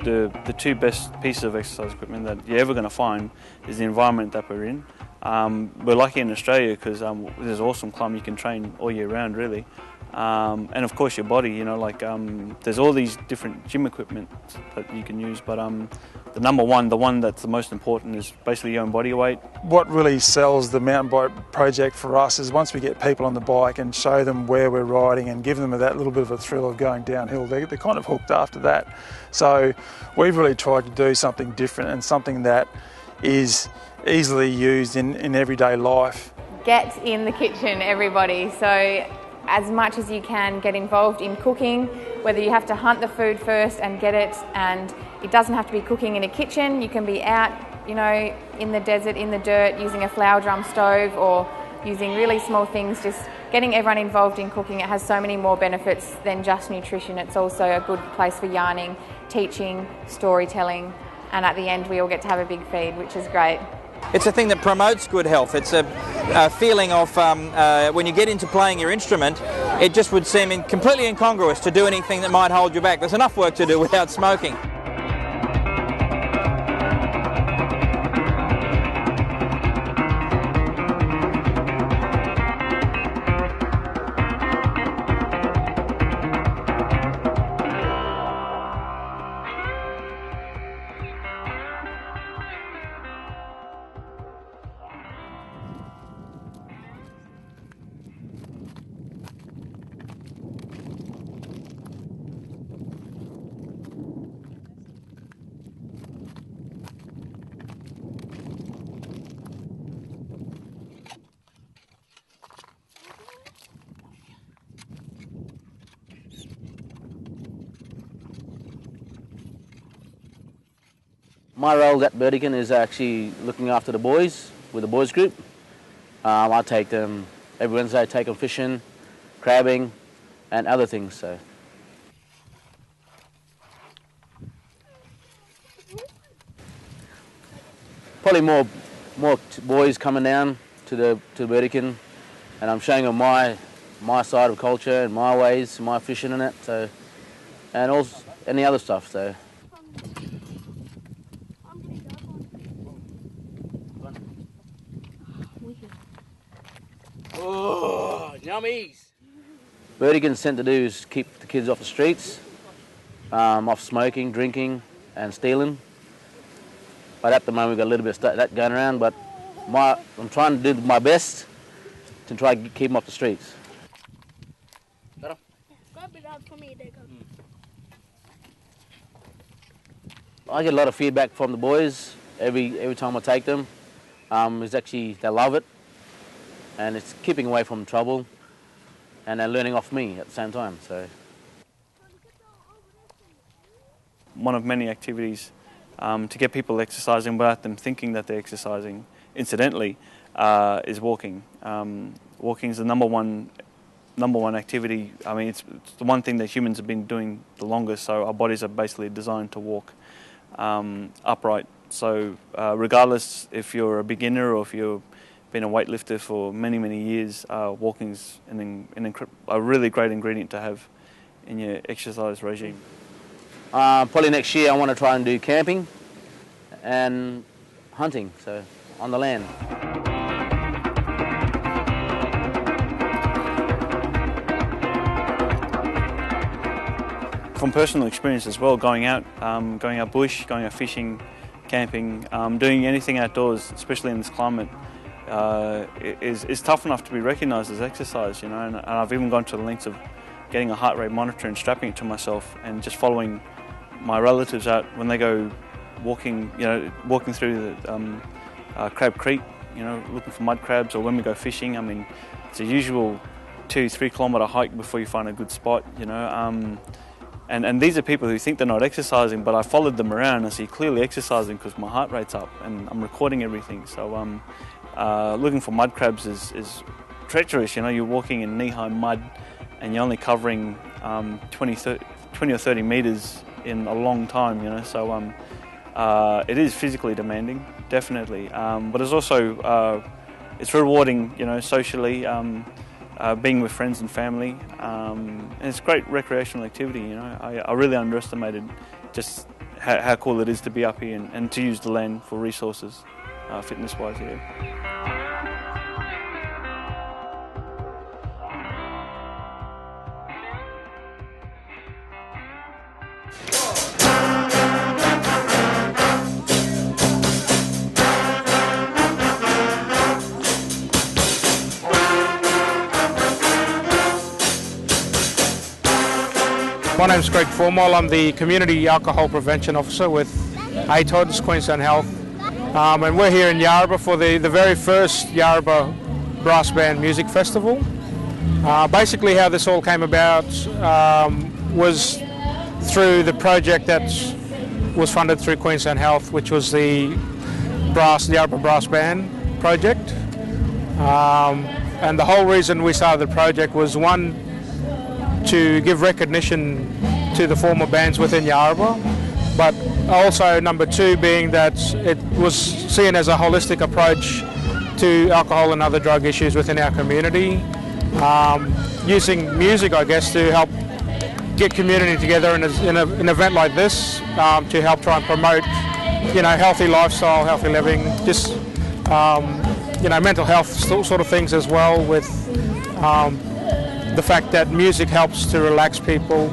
the two best pieces of exercise equipment that you're ever going to find is the environment that we're in. We're lucky in Australia because there's awesome climbing you can train all year round, really. And of course your body, you know, like there's all these different gym equipment that you can use, but the one that's the most important is basically your own body weight. What really sells the mountain bike project for us is once we get people on the bike and show them where we're riding and give them that little bit of a thrill of going downhill, they're kind of hooked after that. So we've really tried to do something different and something that is easily used in everyday life. Get in the kitchen, everybody. So as much as you can, get involved in cooking, whether you have to hunt the food first and get it, and it doesn't have to be cooking in a kitchen. You can be out, you know, in the desert, in the dirt, using a flour drum stove or using really small things, just getting everyone involved in cooking. It has so many more benefits than just nutrition. It's also a good place for yarning, teaching, storytelling, and at the end we all get to have a big feed, which is great. It's a thing that promotes good health. It's a feeling of when you get into playing your instrument, it just would seem completely incongruous to do anything that might hold you back. There's enough work to do without smoking. My role at Burdekin is actually looking after the boys with the boys group. I take them every Wednesday. I take them fishing, crabbing, and other things. So. Probably more boys coming down to Burdekin, and I'm showing them my side of culture and my ways, my fishing and it. So, and also any other stuff. So. Oh, yummies! Burdekin's sent to do is keep the kids off the streets, off smoking, drinking and stealing. But at the moment we've got a little bit of that going around, but I'm trying to do my best to try to keep them off the streets. I get a lot of feedback from the boys every time I take them. It's actually, they love it. And it's keeping away from trouble, and they're learning off me at the same time. So, one of many activities to get people exercising without them thinking that they're exercising, incidentally, is walking. Walking is the number one activity. I mean, it's the one thing that humans have been doing the longest. So our bodies are basically designed to walk upright. So regardless if you're a beginner or if you've been a weightlifter for many, many years, walking's a really great ingredient to have in your exercise regime. Probably next year I want to try and do camping and hunting, so on the land. From personal experience as well, going out bush, going out fishing, camping, doing anything outdoors, especially in this climate, is tough enough to be recognised as exercise, you know. And I've even gone to the lengths of getting a heart rate monitor and strapping it to myself, and just following my relatives out when they go walking through the Crab Creek, you know, looking for mud crabs, or when we go fishing. I mean, it's a usual 2-3 kilometre hike before you find a good spot, you know. And these are people who think they're not exercising, but I followed them around and I see clearly exercising because my heart rate's up and I'm recording everything. So looking for mud crabs is treacherous, you know. You're walking in knee-high mud and you're only covering 20 or 30 metres in a long time, you know. So it is physically demanding, definitely, but it's also it's rewarding, you know, socially. Being with friends and family, and it's great recreational activity, you know. I really underestimated just how cool it is to be up here and to use the land for resources, fitness-wise here. My name's Greg Formol. I'm the Community Alcohol Prevention Officer with ATODS, Queensland Health. And we're here in Yarrabah for the very first Yarrabah Brass Band Music Festival. Basically how this all came about was through the project that was funded through Queensland Health, which was the Yarrabah Brass Band project. And the whole reason we started the project was, one, to give recognition to the former bands within Yarrabah, but also number two being that it was seen as a holistic approach to alcohol and other drug issues within our community, using music, I guess, to help get community together in an event like this, to help try and promote, healthy lifestyle, healthy living, just mental health sort of things as well, with the fact that music helps to relax people.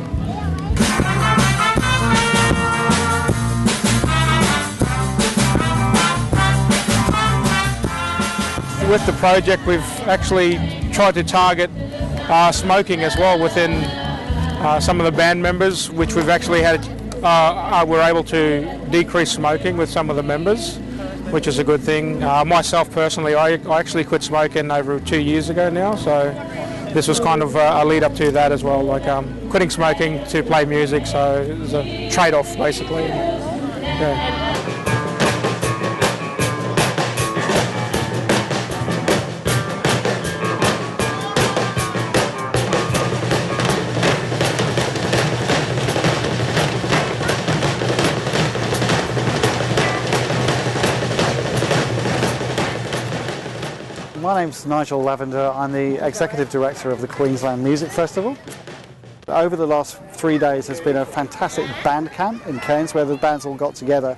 With the project, we've actually tried to target smoking as well within some of the band members, which we've actually had, we're able to decrease smoking with some of the members, which is a good thing. Myself personally, I actually quit smoking over 2 years ago now, so this was kind of a lead up to that as well, like quitting smoking to play music, so it was a trade-off basically. Yeah. My name's Nigel Lavender. I'm the Executive Director of the Queensland Music Festival. Over the last 3 days there's been a fantastic band camp in Cairns where the bands all got together,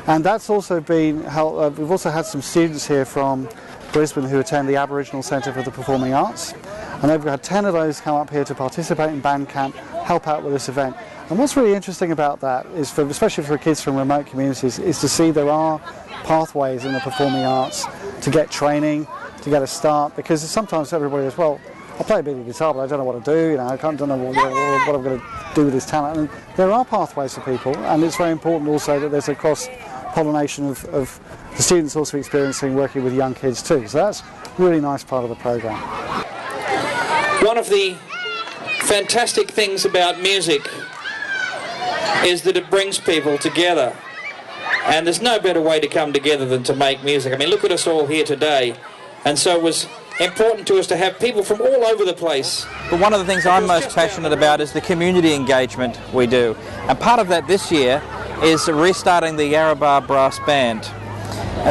and that's also been held, we've also had some students here from Brisbane who attend the Aboriginal Centre for the Performing Arts, and they've had 10 of those come up here to participate in band camp, help out with this event. And what's really interesting about that is, especially for kids from remote communities, is to see there are pathways in the performing arts to get training, to get a start, because sometimes everybody goes, well, I play a bit of guitar but I don't know what to do, I don't know what I'm going to do with this talent. And there are pathways for people, and it's very important also that there's a cross-pollination of the students also experiencing working with young kids too. So that's a really nice part of the programme. One of the fantastic things about music is that it brings people together, and there's no better way to come together than to make music. I mean, look at us all here today. And so it was important to us to have people from all over the place. But one of the things I'm most passionate about is the community engagement we do. And part of that this year is restarting the Yarrabah Brass Band.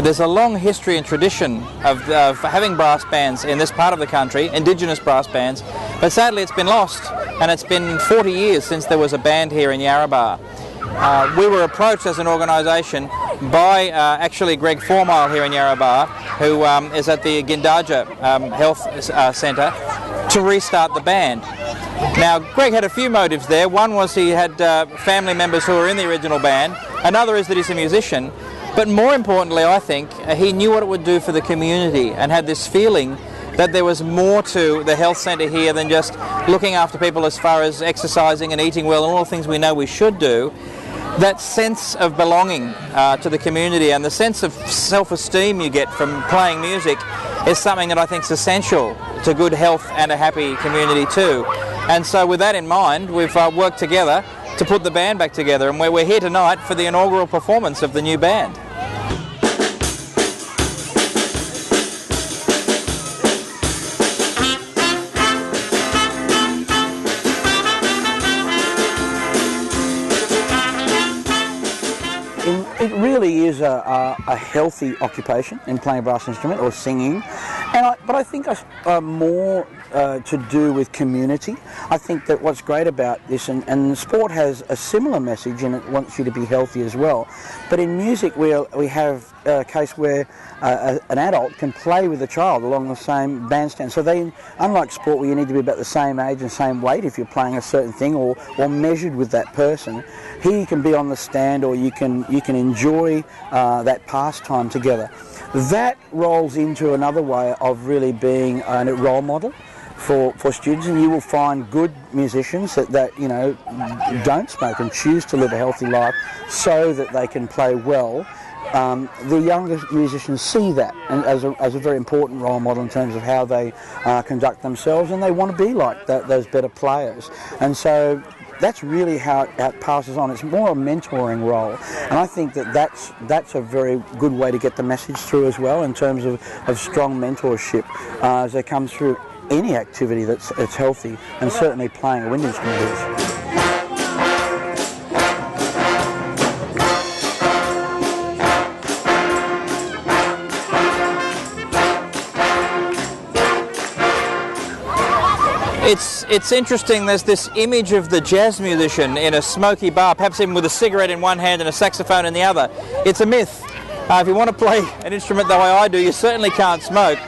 There's a long history and tradition of having brass bands in this part of the country, Indigenous brass bands, but sadly it's been lost, and it's been 40 years since there was a band here in Yarrabah. We were approached as an organisation by actually Greg Formol here in Yarrabah, who is at the Gindaja Health Centre, to restart the band. Now, Greg had a few motives there. One was he had family members who were in the original band. Another is that he's a musician. But more importantly, I think, he knew what it would do for the community and had this feeling that there was more to the health centre here than just looking after people as far as exercising and eating well and all the things we know we should do. That sense of belonging to the community and the sense of self-esteem you get from playing music is something that I think is essential to good health and a happy community too. And so with that in mind, we've worked together to put the band back together, and we're here tonight for the inaugural performance of the new band. It really is a healthy occupation in playing a brass instrument or singing, but I think more to do with community. I think that what's great about this, and sport has a similar message, and it wants you to be healthy as well. But in music, we have a case where an adult can play with a child along the same bandstand. So they, unlike sport where you need to be about the same age and same weight if you're playing a certain thing or measured with that person, here you can be on the stand, or you can enjoy that pastime together. That rolls into another way of really being a role model for students, and you will find good musicians that you know don't smoke and choose to live a healthy life so that they can play well. The younger musicians see that and as a very important role model in terms of how they conduct themselves, and they want to be like those better players. And so that's really how it passes on. It's more a mentoring role, and I think that's a very good way to get the message through as well in terms of strong mentorship as they come through any activity that's healthy, and certainly playing a wind instrument is. It's interesting, there's this image of the jazz musician in a smoky bar, perhaps even with a cigarette in one hand and a saxophone in the other. It's a myth. If you want to play an instrument the way I do, you certainly can't smoke.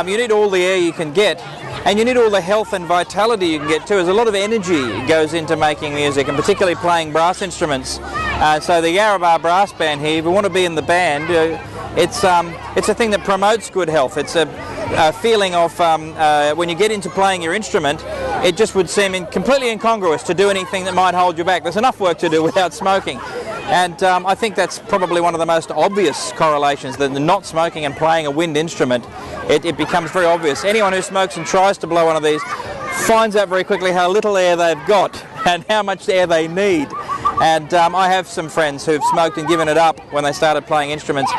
You need all the air you can get, and you need all the health and vitality you can get too. There's a lot of energy goes into making music, and particularly playing brass instruments. So the Yarrabah Brass Band here, if you want to be in the band, it's a thing that promotes good health. It's a feeling of when you get into playing your instrument, it just would seem completely incongruous to do anything that might hold you back. There's enough work to do without smoking. And I think that's probably one of the most obvious correlations, that the not smoking and playing a wind instrument, it becomes very obvious. Anyone who smokes and tries to blow one of these finds out very quickly how little air they've got and how much air they need. And I have some friends who've smoked and given it up when they started playing instruments,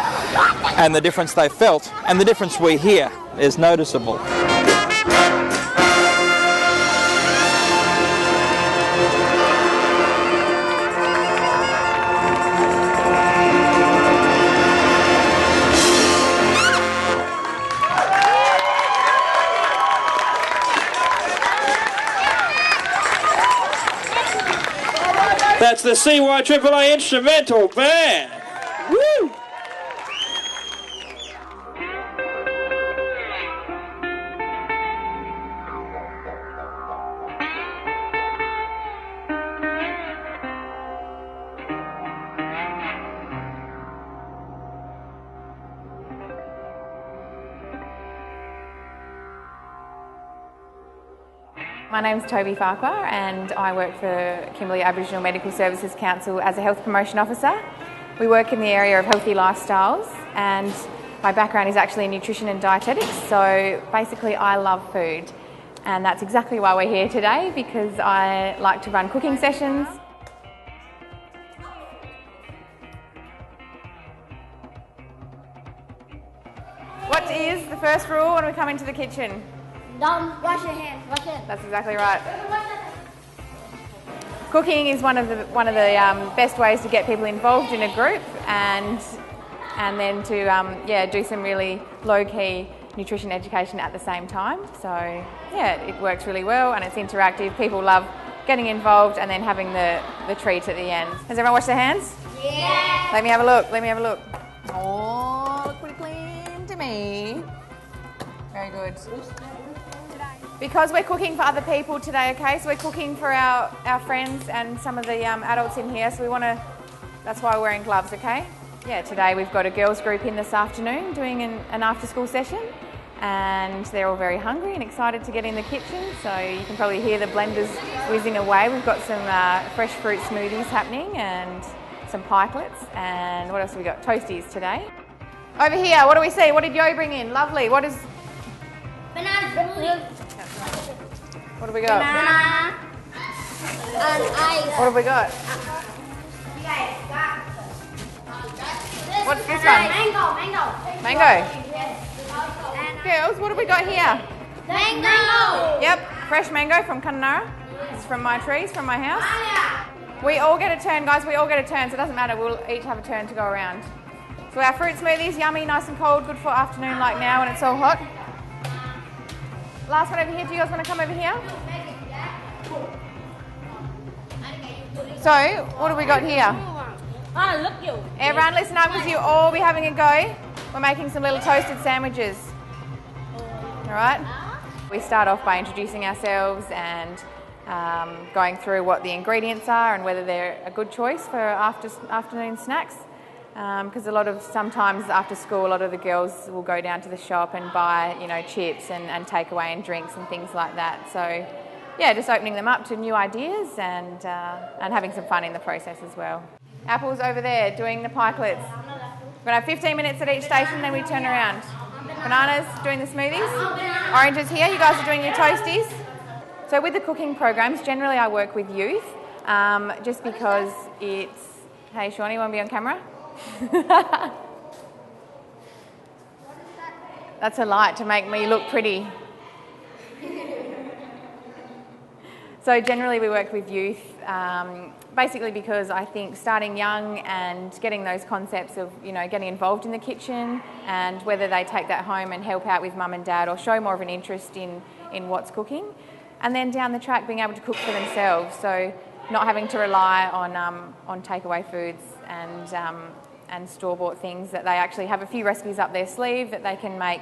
and the difference they felt, and the difference we hear, is noticeable. That's the CYAAA Instrumental Band. Woo! My name's Toby Farquhar, and I work for Kimberley Aboriginal Medical Services Council as a Health Promotion Officer. We work in the area of healthy lifestyles, and my background is actually in nutrition and dietetics, so basically I love food. And that's exactly why we're here today, because I like to run cooking sessions. What is the first rule when we come into the kitchen? Don't wash your hands. Wash your hands. That's exactly right. Cooking is one of the best ways to get people involved in a group, and then to do some really low-key nutrition education at the same time. So yeah, it works really well, and it's interactive. People love getting involved and then having the treat at the end. Has everyone washed their hands? Yeah. Let me have a look. Let me have a look. Oh, look pretty clean to me. Very good. Because we're cooking for other people today, okay? So we're cooking for our friends and some of the adults in here, so that's why we're wearing gloves, okay? Yeah, today we've got a girls group in this afternoon doing an after-school session, and they're all very hungry and excited to get in the kitchen, so you can probably hear the blenders whizzing away. We've got some fresh fruit smoothies happening and some pikelets, and what else have we got? Toasties today. Over here, what do we see? What did Yo bring in? Lovely. What is... Banana. What have we got? Banana. And ice. What have we got? What's this one? Mango. Mango? Girls, what have we got here? Mango. Yep, fresh mango from Kununurra. It's from my trees, from my house. We all get a turn, guys. We all get a turn, so it doesn't matter. We'll each have a turn to go around. So our fruit smoothies, yummy, nice and cold, good for afternoon like now when it's all hot. Last one over here. Do you guys want to come over here? So, what have we got here? Everyone listen up because you'll all be having a go. We're making some little toasted sandwiches. Alright? We start off by introducing ourselves and going through what the ingredients are and whether they're a good choice for afternoon snacks. Because sometimes after school, a lot of the girls will go down to the shop and buy, chips and takeaway and drinks and things like that. So, yeah, just opening them up to new ideas and having some fun in the process as well. Apple's over there doing the pikelets. We're going to have 15 minutes at each station, then we turn around. Bananas doing the smoothies. Oranges here, you guys are doing your toasties. So with the cooking programs, generally I work with youth, just because it's... Hey, Shawnee, you want to be on camera? That's a light to make me look pretty. So generally we work with youth, basically because I think starting young and getting those concepts of, getting involved in the kitchen and whether they take that home and help out with mum and dad or show more of an interest in what's cooking. And then down the track being able to cook for themselves, so not having to rely on takeaway foods and store-bought things, that they actually have a few recipes up their sleeve that they can make.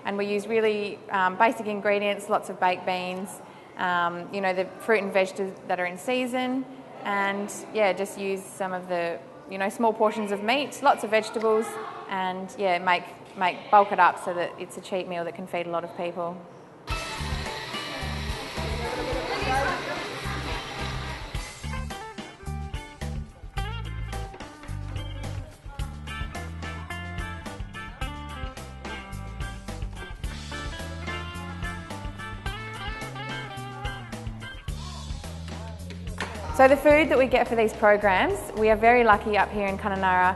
And we use really basic ingredients, lots of baked beans, the fruit and vegetables that are in season, and yeah, just use some of the small portions of meat, lots of vegetables, and yeah, bulk it up so that it's a cheap meal that can feed a lot of people. So the food that we get for these programs, we are very lucky up here in Kununurra.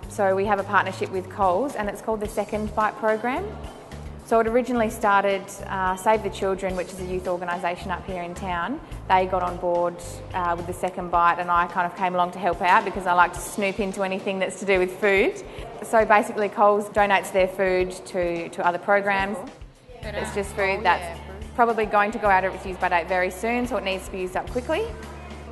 So we have a partnership with Coles and it's called the Second Bite program. So it originally started, Save the Children, which is a youth organisation up here in town. They got on board with the Second Bite and I kind of came along to help out because I like to snoop into anything that's to do with food. So basically Coles donates their food to other programs. It's just food that's probably going to go out of its use-by date very soon, so it needs to be used up quickly.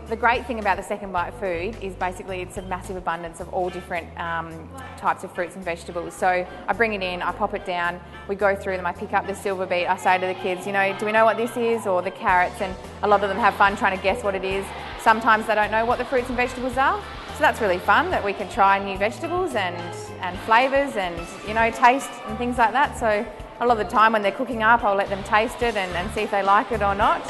The great thing about the Second Bite food is basically it's a massive abundance of all different types of fruits and vegetables. So I bring it in, I pop it down, we go through them, I pick up the silver beet, I say to the kids, do we know what this is? Or the carrots, and a lot of them have fun trying to guess what it is. Sometimes they don't know what the fruits and vegetables are. So that's really fun that we can try new vegetables and flavours and, taste and things like that. So a lot of the time when they're cooking up, I'll let them taste it and see if they like it or not.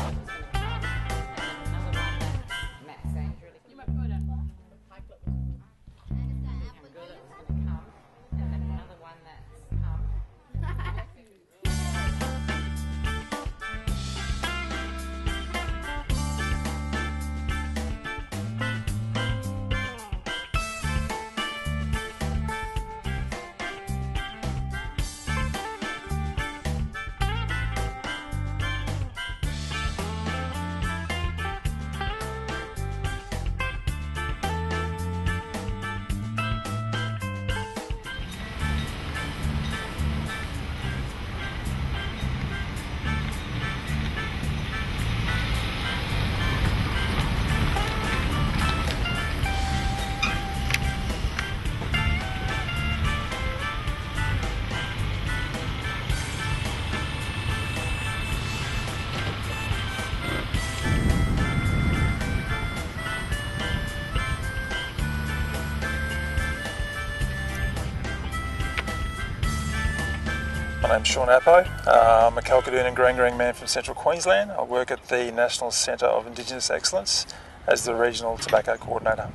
My name's Sean Appo. I'm a Kalkadoon and Garang man from Central Queensland. I work at the National Centre of Indigenous Excellence as the Regional Tobacco Coordinator.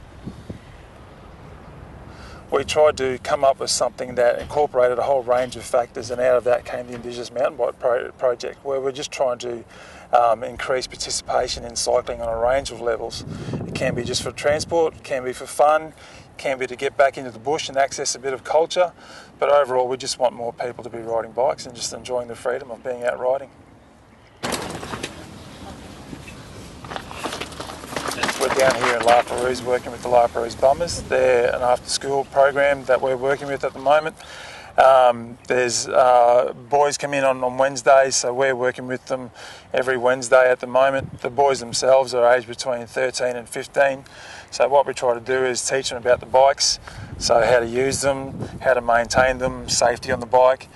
We tried to come up with something that incorporated a whole range of factors, and out of that came the Indigenous Mountain Bike Project, where we're just trying to increase participation in cycling on a range of levels. It can be just for transport, it can be for fun, it can be to get back into the bush and access a bit of culture, but overall we just want more people to be riding bikes and just enjoying the freedom of being out riding. We're down here in La Perouse working with the La Perouse Bummers. They're an after-school program that we're working with at the moment. There's boys come in on Wednesdays, so we're working with them every Wednesday at the moment. The boys themselves are aged between 13 and 15. So what we try to do is teach them about the bikes, so how to use them, how to maintain them, safety on the bike,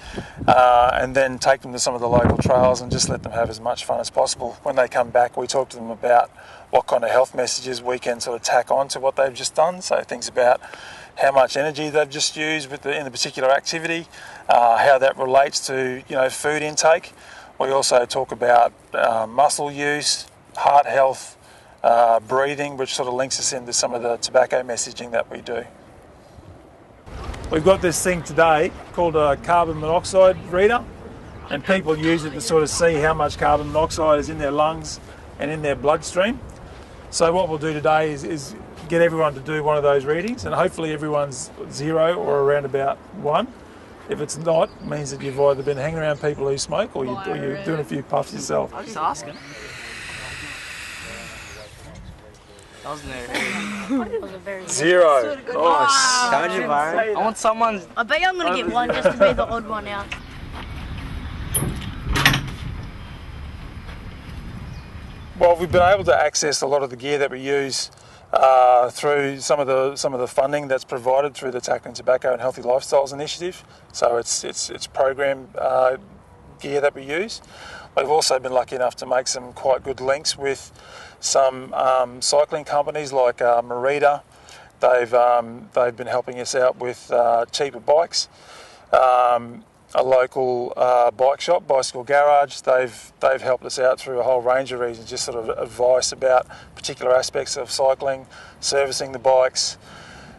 and then take them to some of the local trails and just let them have as much fun as possible. When they come back, we talk to them about what kind of health messages we can sort of tack on to what they've just done. So things about how much energy they've just used in the particular activity, how that relates to food intake. We also talk about muscle use, heart health, breathing, which sort of links us into some of the tobacco messaging that we do. We've got this thing today called a carbon monoxide reader, and people use it to sort of see how much carbon monoxide is in their lungs and in their bloodstream. So what we'll do today is get everyone to do one of those readings, and hopefully everyone's 0 or around about 1. If it's not, it means that you've either been hanging around people who smoke or you're doing a few puffs yourself. I was just asking. That was no. 0. Nice. Told you, Byron. I want someone. I bet you I'm going to get 1 just to be the odd one out. Well, we've been able to access a lot of the gear that we use through some of the funding that's provided through the Tackling Tobacco and Healthy Lifestyles initiative. So it's program gear that we use. We've also been lucky enough to make some quite good links with some cycling companies like Merida. They've been helping us out with cheaper bikes. A local bike shop, Bicycle Garage, they've helped us out through a whole range of reasons, just sort of advice about particular aspects of cycling, servicing the bikes.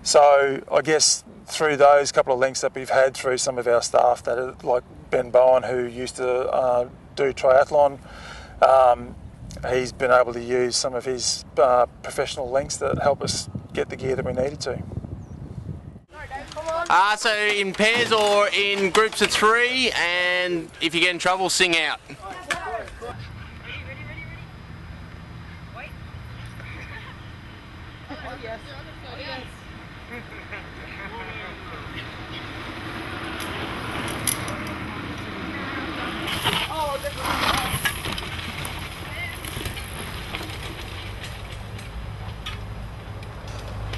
So I guess through those couple of links that we've had through some of our staff, that are, like Ben Bowen, who used to do triathlon, he's been able to use some of his professional links that help us get the gear that we needed to. So in pairs or in groups of 3, and if you get in trouble, sing out.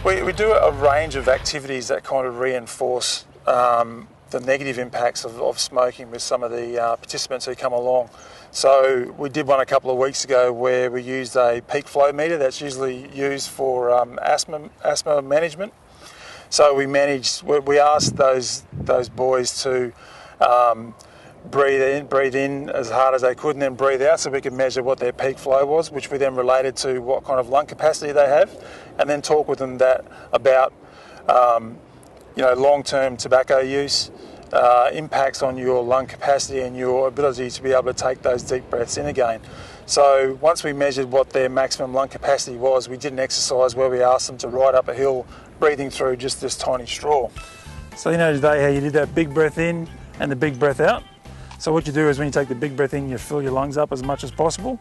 We do a range of activities that kind of reinforce the negative impacts of smoking with some of the participants who come along. So we did one a couple of weeks ago where we used a peak flow meter that's usually used for asthma management. So we asked those boys to breathe in as hard as they could and then breathe out, so we could measure what their peak flow was, which we then related to what kind of lung capacity they have, and then talk with them about long-term tobacco use, impacts on your lung capacity and your ability to be able to take those deep breaths in again. So once we measured what their maximum lung capacity was, we did an exercise where we asked them to ride up a hill breathing through just this tiny straw. So today how you did that big breath in and the big breath out? So what you do is when you take the big breath in, you fill your lungs up as much as possible.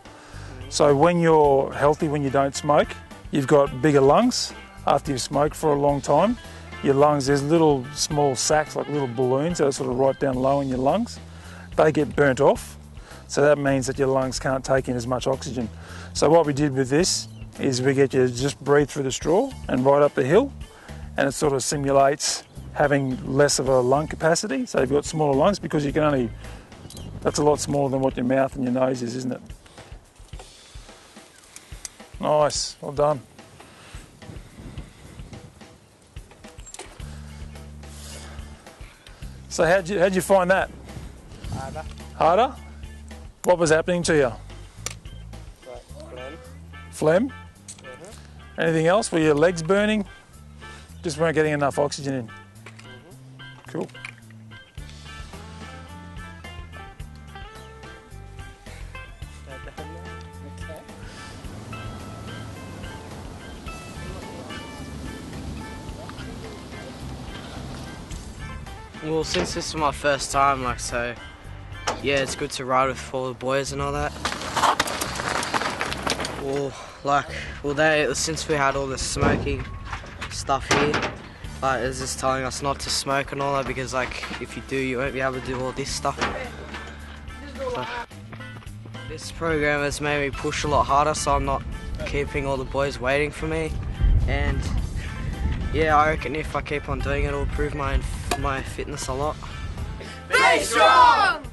So when you're healthy, when you don't smoke, you've got bigger lungs. After you've smoked for a long time, your lungs, there's little small sacs, like little balloons that are sort of right down low in your lungs. They get burnt off. So that means that your lungs can't take in as much oxygen. So what we did with this is we get you to just breathe through the straw and ride up the hill, and it sort of simulates having less of a lung capacity. So you've got smaller lungs because you can only, that's a lot smaller than what your mouth and your nose is, isn't it? Nice, well done. So how'd you find that? Harder. Harder? What was happening to you? Phlegm. Phlegm? Anything else? Were your legs burning? Just weren't getting enough oxygen in? Cool. Well, since this is my first time, yeah, it's good to ride with all the boys and all that. Well, since we had all the smoking stuff here, Like, it's just telling us not to smoke and all that, because like if you do, you won't be able to do all this stuff. So, this program has made me push a lot harder, so I'm not keeping all the boys waiting for me. And yeah, I reckon if I keep on doing it, it'll improve my fitness a lot. Be strong!